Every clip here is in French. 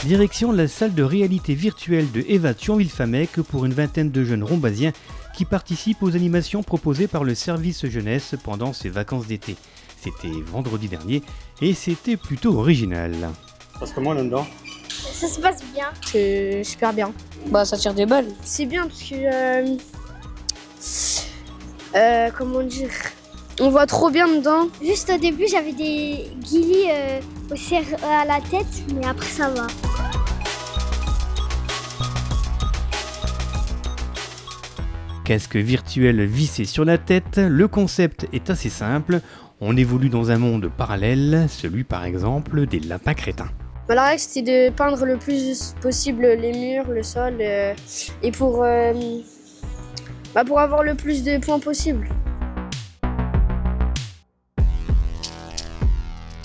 Direction la salle de réalité virtuelle de Eva Thionville-Famec pour une vingtaine de jeunes rombasiens qui participent aux animations proposées par le service jeunesse pendant ces vacances d'été. C'était vendredi dernier et c'était plutôt original. Ça passe comment là-dedans? Ça se passe bien. C'est super bien. Bah ça tire des balles. C'est bien parce que... comment dire, on voit trop bien dedans. Juste au début, j'avais des guilis à la tête, mais après ça va. Casque virtuel vissé sur la tête, le concept est assez simple. On évolue dans un monde parallèle, celui par exemple des lapins crétins. La règle c'était de peindre le plus possible les murs, le sol, et pour avoir le plus de points possible.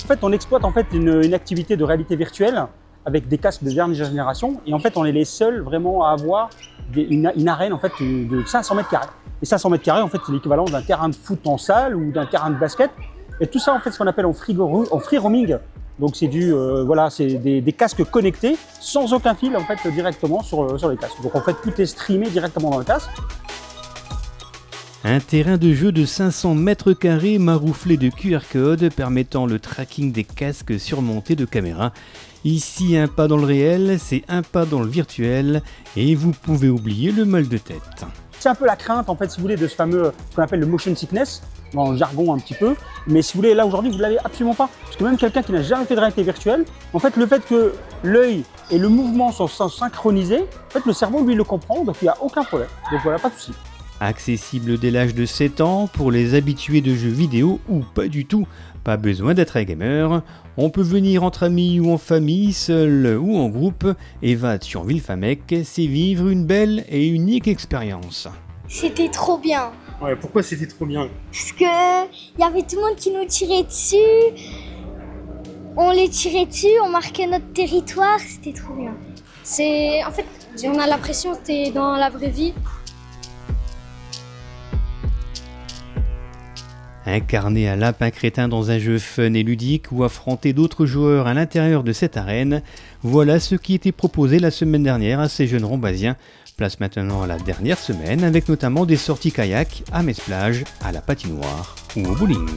En fait, on exploite une activité de réalité virtuelle avec des casques de dernière génération et en fait, on est les seuls vraiment à avoir une arène en fait de 500 mètres carrés. Et 500 mètres carrés, en fait, c'est l'équivalent d'un terrain de foot en salle ou d'un terrain de basket. Et tout ça, en fait, ce qu'on appelle en free roaming. Donc, c'est des casques connectés sans aucun fil en fait directement sur les casques. Donc, en fait, tout est streamé directement dans le casque. Un terrain de jeu de 500 mètres carrés marouflé de QR codes permettant le tracking des casques surmontés de caméras. Ici, un pas dans le réel, c'est un pas dans le virtuel et vous pouvez oublier le mal de tête. C'est un peu la crainte, en fait, si vous voulez, de ce fameux, ce qu'on appelle le motion sickness, dans le jargon un petit peu. Mais si vous voulez, là aujourd'hui, vous ne l'avez absolument pas. Parce que même quelqu'un qui n'a jamais fait de réalité virtuelle, en fait, le fait que l'œil et le mouvement sont synchronisés, en fait, le cerveau, lui, le comprend, donc il n'y a aucun problème. Donc voilà, pas de souci. Accessible dès l'âge de 7 ans pour les habitués de jeux vidéo ou pas du tout. Pas besoin d'être un gamer. On peut venir entre amis ou en famille, seul ou en groupe. Eva Thionville-Famec, c'est vivre une belle et unique expérience. C'était trop bien. Ouais, pourquoi c'était trop bien? Parce que y avait tout le monde qui nous tirait dessus. On les tirait dessus, on marquait notre territoire, c'était trop bien. En fait, on a l'impression que t'es dans la vraie vie. Incarner un lapin crétin dans un jeu fun et ludique ou affronter d'autres joueurs à l'intérieur de cette arène, voilà ce qui était proposé la semaine dernière à ces jeunes rombasiens. Place maintenant à la dernière semaine avec notamment des sorties kayak à Metz-Plage, à la patinoire ou au bowling.